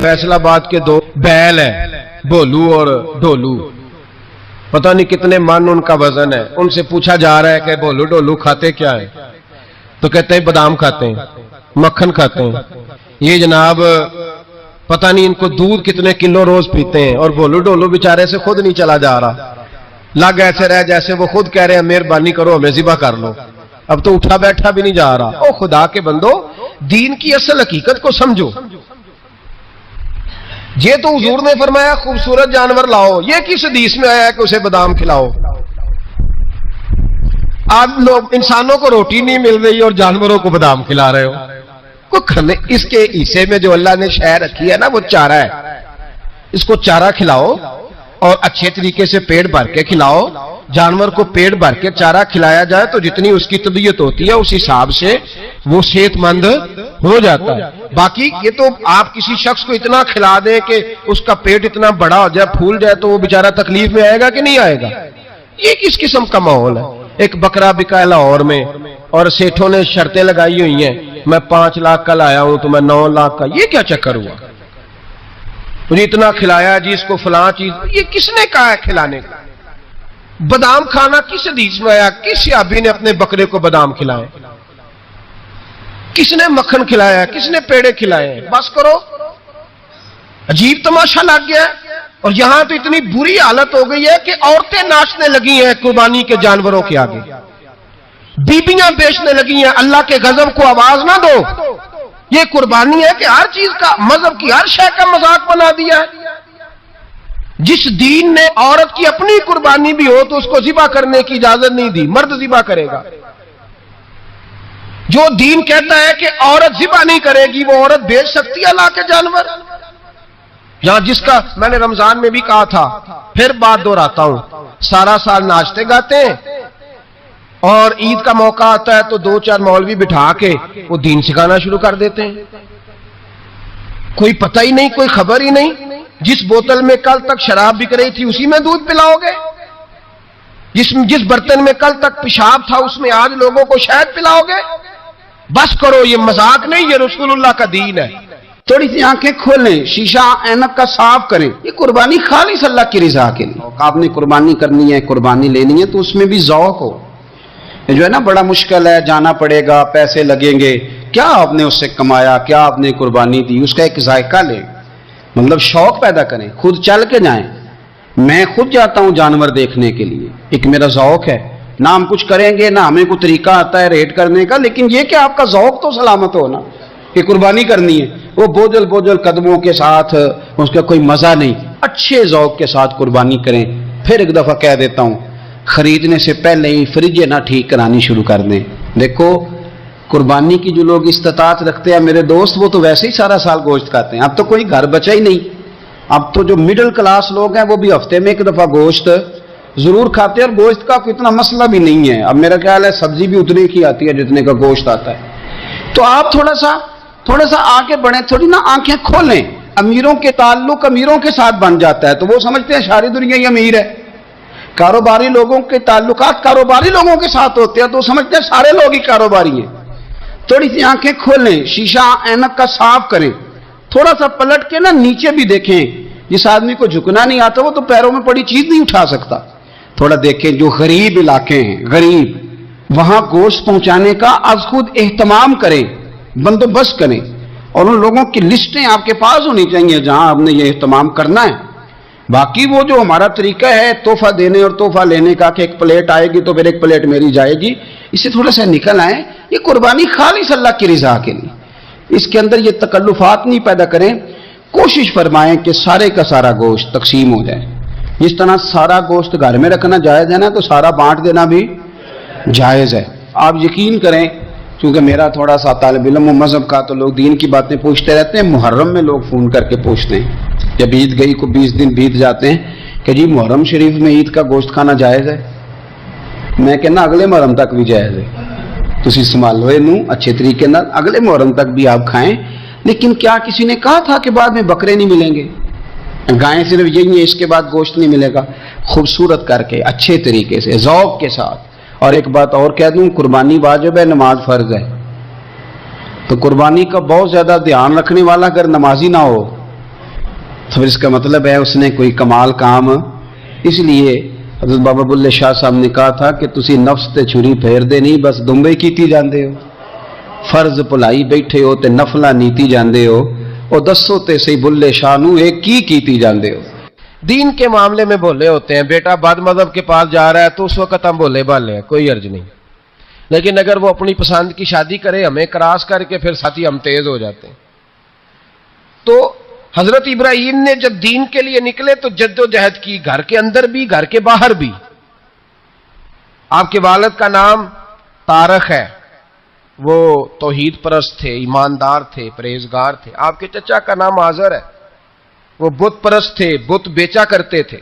فیصل آباد کے دو بیل ہیں، بولو اور ڈولو، پتہ نہیں کتنے من ان کا وزن ہے. ان سے پوچھا جا رہا ہے کہ بولو ڈولو کھاتے کیا ہے؟ تو کہتے ہیں بادام کھاتے ہیں، مکھن کھاتے ہیں. یہ جناب پتہ نہیں ان کو دودھ کتنے کلو روز پیتے ہیں، اور بولو ڈولو بیچارے سے خود نہیں چلا جا رہا، لگ ایسے رہ جیسے وہ خود کہہ رہے ہیں مہربانی کرو ہمیں ذبح کر لو. اب تو اٹھا بیٹھا بھی نہیں جا رہا. او خدا کے بندو، دین کی اصل حقیقت کو سمجھو. یہ تو حضور نے فرمایا خوبصورت جانور لاؤ، یہ کس حدیث میں آیا ہے کہ اسے بادام کھلاؤ؟ آج لوگ انسانوں کو روٹی نہیں مل رہی اور جانوروں کو بادام کھلا رہے ہو. اس کے حصے میں جو اللہ نے شے رکھی ہے نا وہ چارہ ہے، اس کو چارہ کھلاؤ اور اچھے طریقے سے پیٹ بھر کے کھلاؤ. جانور کو پیٹ بھر کے چارہ کھلایا جائے تو جتنی اس کی طبیعت ہوتی ہے اس حساب سے وہ صحت مند ہو جاتا ہے. باقی یہ تو آپ کسی شخص کو اتنا کھلا دیں کہ اس کا پیٹ اتنا بڑا ہو جائے، پھول جائے، تو وہ بیچارہ تکلیف میں آئے گا کہ نہیں آئے گا؟ یہ کس قسم کا ماحول ہے؟ ایک بکرا بکا لاہور میں اور سیٹھوں نے شرطیں لگائی ہوئی ہیں، میں 5 لاکھ کا لایا ہوں تو میں 9 لاکھ کا. یہ کیا چکر ہوا؟ مجھے اتنا کھلایا جی اس کو فلاں چیز. یہ کس نے کہا ہے کھلانے کا؟ بادام کھانا کس حدیث میں آیا؟ کس صحابی نے اپنے بکرے کو بادام کھلائے؟ کس نے مکھن کھلایا؟ کس نے پیڑے کھلائے؟ بس کرو، عجیب تماشا لگ گیا. اور یہاں تو اتنی بری حالت ہو گئی ہے کہ عورتیں ناچنے لگی ہیں قربانی کے جانوروں کے آگے، بیبیاں بیچنے لگی ہیں. اللہ کے غضب کو آواز نہ دو. یہ قربانی ہے کہ ہر چیز کا، مذہب کی ہر شے کا مذاق بنا دیا ہے. جس دین نے عورت کی اپنی قربانی بھی ہو تو اس کو ذبح کرنے کی اجازت نہیں دی، مرد ذبح کرے گا. جو دین کہتا ہے کہ عورت ذبح نہیں کرے گی، وہ عورت بیچ سکتی ہے اللہ کے جانور؟ یہاں جس کا میں نے رمضان میں بھی کہا تھا، پھر بات دہراتا ہوں، سارا سال ناچتے گاتے ہیں اور عید کا موقع آتا ہے تو 2-4 مولوی بٹھا کے وہ دین سکھانا شروع کر دیتے ہیں. کوئی پتہ ہی نہیں، کوئی خبر ہی نہیں. جس بوتل میں کل تک شراب بک رہی تھی اسی میں دودھ پلاؤ گے؟ جس برتن میں کل تک پیشاب تھا اس میں آج لوگوں کو شہد پلاؤ گے؟ بس کرو، یہ مذاق نہیں، یہ رسول اللہ کا دین ہے. تھوڑی سی آنکھیں کھولیں، شیشہ اینک کا صاف کریں. یہ قربانی خالص اللہ کی رضا کے لیے. آپ نے قربانی کرنی ہے، قربانی لینی ہے تو اس میں بھی ذوق ہو. یہ جو ہے نا بڑا مشکل ہے، جانا پڑے گا، پیسے لگیں گے. کیا آپ نے اس سے کمایا، کیا آپ نے قربانی دی، اس کا ایک ذائقہ لیں. مطلب شوق پیدا کریں، خود چل کے جائیں. میں خود جاتا ہوں جانور دیکھنے کے لیے، ایک میرا ذوق ہے. نہ ہم کچھ کریں گے، نہ ہمیں کوئی طریقہ آتا ہے ریٹ کرنے کا، لیکن یہ کہ آپ کا ذوق تو سلامت ہو نا کہ قربانی کرنی ہے. وہ بوجھل بوجھل قدموں کے ساتھ اس کا کوئی مزہ نہیں. اچھے ذوق کے ساتھ قربانی کریں. پھر ایک دفعہ کہہ دیتا ہوں، خریدنے سے پہلے ہی فریج نہ ٹھیک کرانی شروع کر دیں. دیکھو قربانی کی جو لوگ استطاعت رکھتے ہیں میرے دوست، وہ تو ویسے ہی سارا سال گوشت کھاتے ہیں. اب تو کوئی گھر بچا ہی نہیں. اب تو جو مڈل کلاس لوگ ہیں وہ بھی ہفتے میں 1 دفعہ گوشت ضرور کھاتے ہیں، اور گوشت کا کوئی اتنا مسئلہ بھی نہیں ہے. اب میرا خیال ہے سبزی بھی اتنے کی آتی ہے جتنے کا گوشت آتا ہے. تو آپ تھوڑا سا آگے بڑھیں، تھوڑی نا آنکھیں کھولیں. امیروں کے تعلق امیروں کے ساتھ بن جاتا ہے تو وہ سمجھتے ہیں ساری دنیا ہی امیر ہے. کاروباری لوگوں کے تعلقات کاروباری لوگوں کے ساتھ ہوتے ہیں تو وہ سمجھتے ہیں سارے لوگ ہی کاروباری ہیں. تھوڑی سی آنکھیں کھولیں، شیشہ اینک کا صاف کریں. تھوڑا سا پلٹ کے نا نیچے بھی دیکھیں. جس آدمی کو جھکنا نہیں آتا وہ تو پیروں میں پڑی چیز نہیں اٹھا سکتا. تھوڑا دیکھیں جو غریب علاقے ہیں، غریب، وہاں گوشت پہنچانے کا از خود اہتمام کریں، بندوبست کریں. اور ان لوگوں کی لسٹیں آپ کے پاس ہونی چاہیے جہاں آپ نے یہ اہتمام کرنا ہے. باقی وہ جو ہمارا طریقہ ہے تحفہ دینے اور تحفہ لینے کا کہ 1 پلیٹ آئے گی تو پھر 1 پلیٹ میری جائے گی، اس سے تھوڑا سا نکل آئیں. یہ قربانی خالص اللہ کی رضا کے لیے. اس کے اندر یہ تکلفات نہیں پیدا کریں. کوشش فرمائیں کہ سارے کا سارا گوشت تقسیم ہو جائے. جس طرح سارا گوشت گھر میں رکھنا جائز ہے نا، تو سارا بانٹ دینا بھی جائز ہے. آپ یقین کریں، کیونکہ میرا تھوڑا سا طالب علم و مذہب کا تو لوگ دین کی باتیں پوچھتے رہتے ہیں. محرم میں لوگ فون کر کے پوچھتے ہیں، جب عید گئی کو 20 دن بیت جاتے ہیں کہ جی محرم شریف میں عید کا گوشت کھانا جائز ہے. میں کہنا اگلے محرم تک بھی جائز ہے. تسی استعمال ہوئے نو اچھے طریقے نال اگلے محرم تک بھی آپ کھائیں. لیکن کیا کسی نے کہا تھا کہ بعد میں بکرے نہیں ملیں گے؟ گائیں صرف یہی ہیں، اس کے بعد گوشت نہیں ملے گا. خوبصورت کر کے اچھے طریقے سے ذوق کے ساتھ. اور ایک بات اور کہہ دوں، قربانی واجب ہے، نماز فرض ہے. تو قربانی کا بہت زیادہ دھیان رکھنے والا اگر نمازی نہ ہو تو پھر اس کا مطلب ہے اس نے کوئی کمال کام اس لیے حضرت بابا بلے شاہ صاحب نے کہا تھا کہ تسی نفس تے چھری پھیر دے نہیں بس دمبے کیتی جاندے ہو فرض بھلائی بیٹھے ہو تے نفلا نیتی جاندے ہو اور دسو تے سی بلے شاہ نو ایک کی کیتی جاندے ہو دین کے معاملے میں بولے ہوتے ہیں بیٹا بد مذہب کے پاس جا رہا ہے تو اس وقت ہم بولے بالے ہیں کوئی عرض نہیں لیکن اگر وہ اپنی پسند کی شادی کرے ہمیں کراس کر کے پھر ساتھی ہم تیز ہو جاتے ہیں تو حضرت ابراہیم نے جب دین کے لیے نکلے تو جد و جہد کی گھر کے اندر بھی گھر کے باہر بھی آپ کے والد کا نام طارق ہے وہ توحید پرست تھے ایماندار تھے پرہیزگار تھے آپ کے چچا کا نام آزر ہے وہ بت پرست تھے بت بیچا کرتے تھے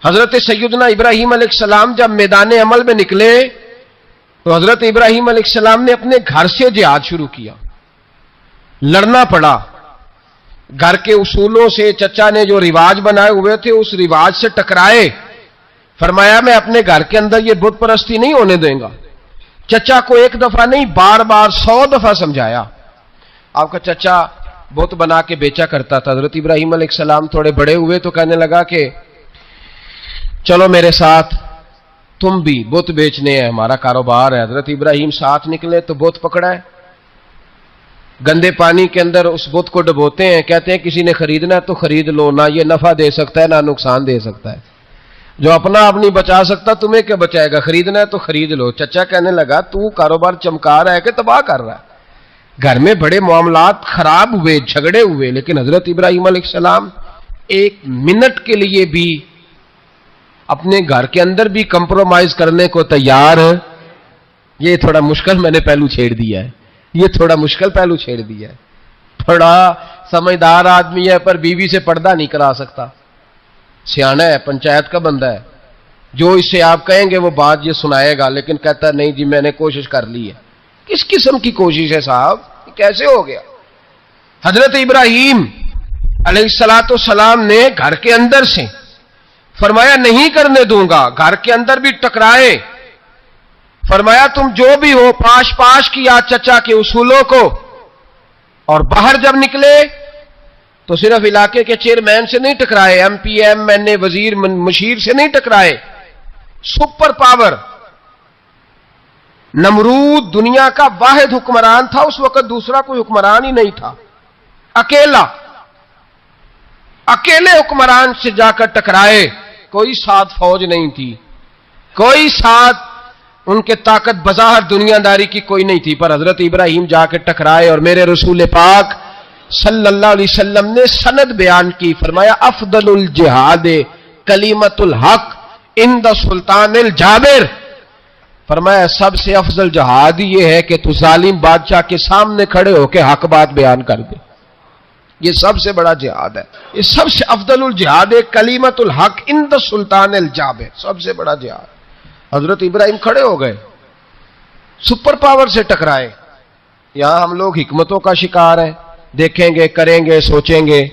حضرت سیدنا ابراہیم علیہ السلام جب میدان عمل میں نکلے تو حضرت ابراہیم علیہ السلام نے اپنے گھر سے جہاد شروع کیا لڑنا پڑا گھر کے اصولوں سے چچا نے جو رواج بنائے ہوئے تھے اس رواج سے ٹکرائے فرمایا میں اپنے گھر کے اندر یہ بت پرستی نہیں ہونے دیں گا چچا کو ایک دفعہ نہیں بار بار 100 دفعہ سمجھایا آپ کا چچا بت بنا کے بیچا کرتا تھا حضرت ابراہیم علیہ السلام تھوڑے بڑے ہوئے تو کہنے لگا کہ چلو میرے ساتھ تم بھی بت بیچنے ہیں ہمارا کاروبار ہے حضرت ابراہیم ساتھ نکلے تو بت پکڑا ہے گندے پانی کے اندر اس بت کو ڈبوتے ہیں کہتے ہیں کسی نے خریدنا ہے تو خرید لو نہ یہ نفع دے سکتا ہے نہ نقصان دے سکتا ہے جو اپنا آپ نہیں بچا سکتا تمہیں کیا بچائے گا خریدنا ہے تو خرید لو چچا کہنے لگا تو کاروبار چمکا رہا ہے کہ تباہ کر رہا ہے گھر میں بڑے معاملات خراب ہوئے جھگڑے ہوئے لیکن حضرت ابراہیم علیہ السلام ایک منٹ کے لیے بھی اپنے گھر کے اندر بھی کمپرومائز کرنے کو تیار یہ تھوڑا مشکل میں نے پہلو چھیڑ دیا ہے یہ تھوڑا مشکل پہلو چھیڑ دیا ہے بڑا سمجھدار آدمی ہے پر بیوی سے پردہ نہیں کرا سکتا سیانا ہے پنچایت کا بندہ ہے جو اس سے آپ کہیں گے وہ بات یہ سنائے گا لیکن کہتا نہیں جی میں نے کوشش کر لی ہے کس قسم کی کوشش ہے صاحب کیسے ہو گیا حضرت ابراہیم علیہ الصلوۃ والسلام نے گھر کے اندر سے فرمایا نہیں کرنے دوں گا گھر کے اندر بھی ٹکرائے فرمایا تم جو بھی ہو پاش پاش کیا چچا کے اصولوں کو اور باہر جب نکلے تو صرف علاقے کے چیئرمین سے نہیں ٹکرائے ایم پی ایم این اے وزیر مشیر سے نہیں ٹکرائے سپر پاور نمرود دنیا کا واحد حکمران تھا اس وقت دوسرا کوئی حکمران ہی نہیں تھا اکیلے حکمران سے جا کر ٹکرائے کوئی ساتھ فوج نہیں تھی کوئی ساتھ ان کے طاقت بظاہر دنیا داری کی کوئی نہیں تھی پر حضرت ابراہیم جا کے ٹکرائے اور میرے رسول پاک صلی اللہ علیہ وسلم نے سند بیان کی فرمایا افضل الجہاد کلیمت الحق عند سلطان الجابر فرمایا سب سے افضل جہاد یہ ہے کہ تو ظالم بادشاہ کے سامنے کھڑے ہو کے حق بات بیان کر دے یہ سب سے بڑا جہاد ہے یہ سب سے افضل الجہاد کلیمت الحق عند سلطان الجابر سب سے بڑا جہاد حضرت ابراہیم کھڑے ہو گئے سپر پاور سے ٹکرائے یہاں ہم لوگ حکمتوں کا شکار ہیں دیکھیں گے کریں گے سوچیں گے